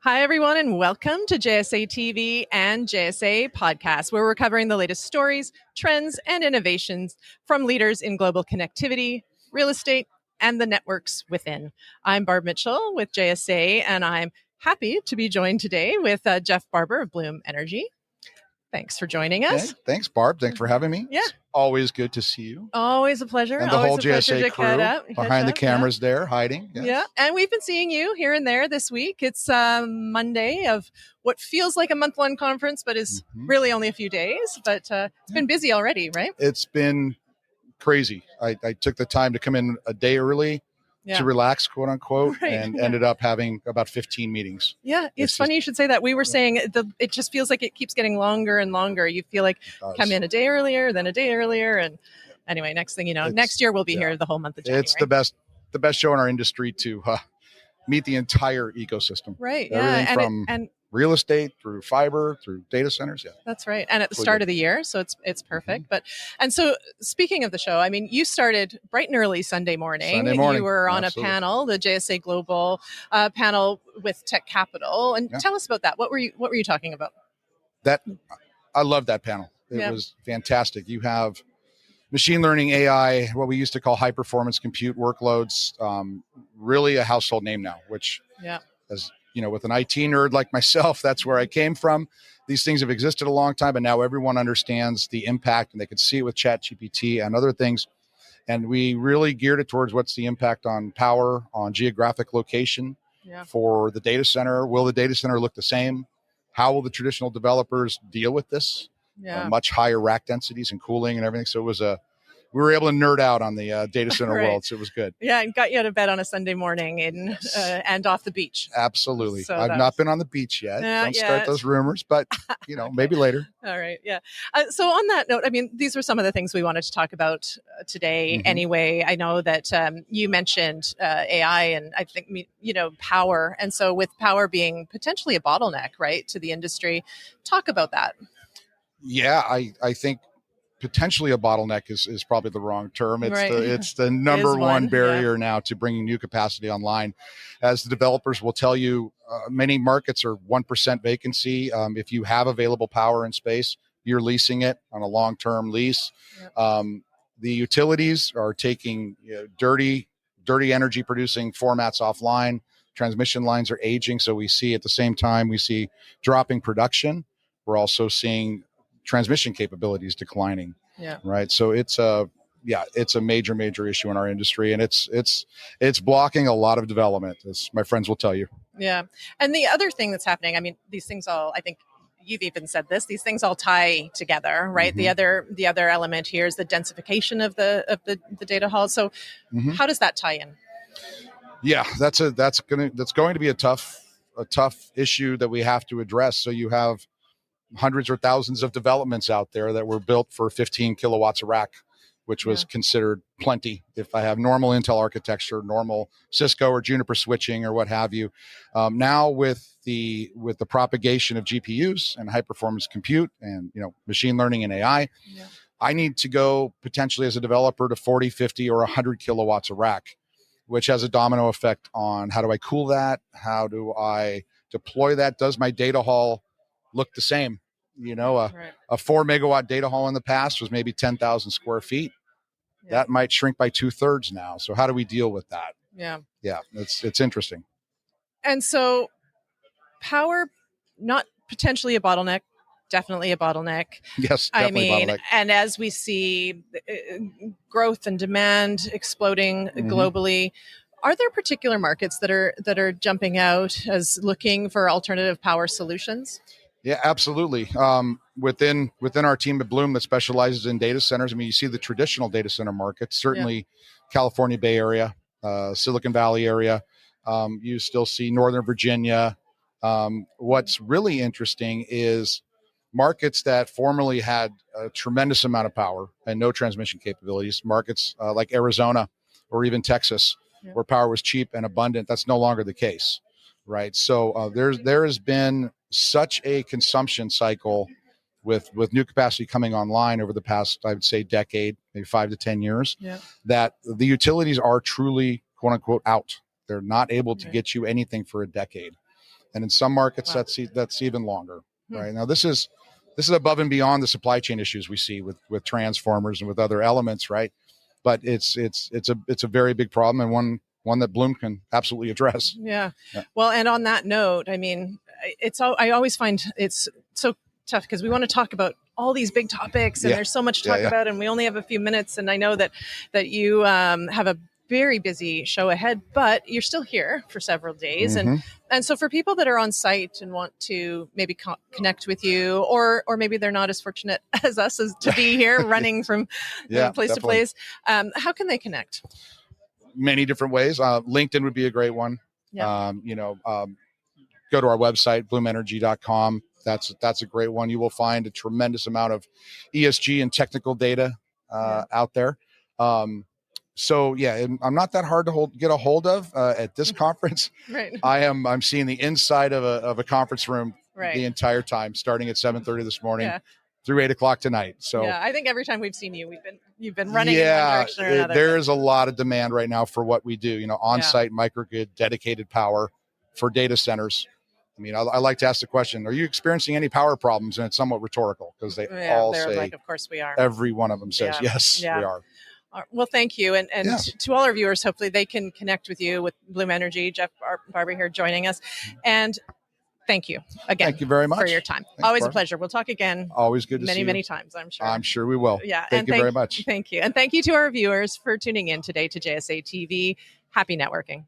Hi, everyone, and welcome to JSA TV and JSA Podcast, where we're covering the latest stories, trends, and innovations from leaders in global connectivity, real estate, and the networks within. I'm Barb Mitchell with JSA, and I'm happy to be joined today with Jeff Barber of Bloom Energy. Thanks for joining us. Okay. Thanks, Barb. Thanks for having me. Yeah. It's always good to see you. Always a pleasure. And the Always whole a pleasure JSA to crew behind the cameras there, hiding. Yes. Yeah, and we've been seeing you here and there this week. It's Monday of what feels like a month-long conference, but is really only a few days. But it's been busy already, right? It's been crazy. I took the time to come in a day early to relax, quote unquote, and ended up having about 15 meetings. Yeah, it's funny you should say that. We were saying it just feels like it keeps getting longer and longer. You feel like come in a day earlier, then a day earlier, and anyway, next thing you know, next year we'll be here the whole month of January. It's the best show in our industry to meet the entire ecosystem. Right. Everything from real estate through fiber through data centers. Yeah, that's right. And at the start of the year, so it's perfect. And so speaking of the show, I mean, you started bright and early Sunday morning. You were on a panel, the JSA Global panel with Tech Capital, and tell us about that. What were you talking about? I love that panel. It was fantastic. You have machine learning, AI, what we used to call high performance compute workloads, really a household name now, which as you know, with an IT nerd like myself, that's where I came from. These things have existed a long time, but now everyone understands the impact, and they could see it with ChatGPT and other things. And we really geared it towards what's the impact on power, on geographic location for the data center. Will the data center look the same? How will the traditional developers deal with this? Much higher rack densities and cooling and everything. So it was we were able to nerd out on the data center world, so it was good. Yeah, and got you out of bed on a Sunday morning and off the beach. Absolutely. So I've not been on the beach yet. Don't start those rumors, but maybe later. All right, yeah. So on that note, I mean, these were some of the things we wanted to talk about today anyway. I know that you mentioned AI and I think, power. And so with power being potentially a bottleneck, right, to the industry, talk about that. Yeah, I think potentially a bottleneck is probably the wrong term. It's the number one barrier now to bringing new capacity online. As the developers will tell you, many markets are 1% vacancy. If you have available power and space, you're leasing it on a long-term lease. The utilities are taking dirty energy producing formats offline. Transmission lines are aging. So we see at the same time, we see dropping production. We're also seeing transmission capabilities declining. Right. So it's a major issue in our industry, and it's blocking a lot of development, as my friends will tell you. Yeah. And the other thing that's happening, I mean, these things all, I think you've even said this, these things all tie together, right? The other element here is the densification of the data hall. So how does that tie in? Yeah, that's going to be a tough issue that we have to address. So you have hundreds or thousands of developments out there that were built for 15 kilowatts a rack, which was considered plenty. If I have normal Intel architecture, normal Cisco or Juniper switching or what have you. Now with the propagation of GPUs and high performance compute and machine learning and AI, I need to go potentially as a developer to 40, 50, or 100 kilowatts a rack, which has a domino effect on how do I cool that? How do I deploy that? Does my data hall look the same? A 4 megawatt data hall in the past was maybe 10,000 square feet. That might shrink by 2/3 now. So how do we deal with that? Yeah, it's interesting. And so power, not potentially a bottleneck, definitely a bottleneck. Yes, definitely a bottleneck. And as we see growth and demand exploding globally, are there particular markets that are jumping out as looking for alternative power solutions? Yeah, absolutely. Within our team at Bloom that specializes in data centers, I mean, you see the traditional data center market, certainly California Bay Area, Silicon Valley area. You still see Northern Virginia. What's really interesting is markets that formerly had a tremendous amount of power and no transmission capabilities, markets like Arizona or even Texas, where power was cheap and abundant. That's no longer the case, right? So there has been such a consumption cycle with new capacity coming online over the past, I would say, decade, maybe 5 to 10 years, that the utilities are truly, quote unquote, out. They're not able to get you anything for a decade. and in some markets Wow. that's even longer. Right now, this is above and beyond the supply chain issues we see with transformers and with other elements, right? But it's a very big problem, and one that Bloom can absolutely address. Yeah. Well, and on that note, I mean, I always find it's so tough because we want to talk about all these big topics, and there's so much to talk about, and we only have a few minutes. And I know that you have a very busy show ahead, but you're still here for several days. And so for people that are on site and want to maybe connect with you, or maybe they're not as fortunate as us as to be here running from place to place, how can they connect? Many different ways. LinkedIn would be a great one. Yeah. Go to our website, bloomenergy.com. That's a great one. You will find a tremendous amount of ESG and technical data out there. So I'm not that hard to get a hold of at this conference. Right. I'm seeing the inside of a conference room the entire time, starting at 7:30 this morning through 8:00 tonight. So I think every time we've seen you, you've been running in one direction or another. There is a lot of demand right now for what we do. On-site microgrid, dedicated power for data centers. I mean, I like to ask the question: are you experiencing any power problems? And it's somewhat rhetorical because they're say, like, of course we are. Every one of them says yes, we are. Well, thank you. And to all our viewers, hopefully they can connect with you with Bloom Energy. Jeff Barber here joining us. And thank you again. Thank you very much for your time. Thanks, Always Barb. a pleasure. We'll talk again. Always good to see you. Many times, I'm sure. I'm sure we will. Yeah. Thank you very much. Thank you. And thank you to our viewers for tuning in today to JSA TV. Happy networking.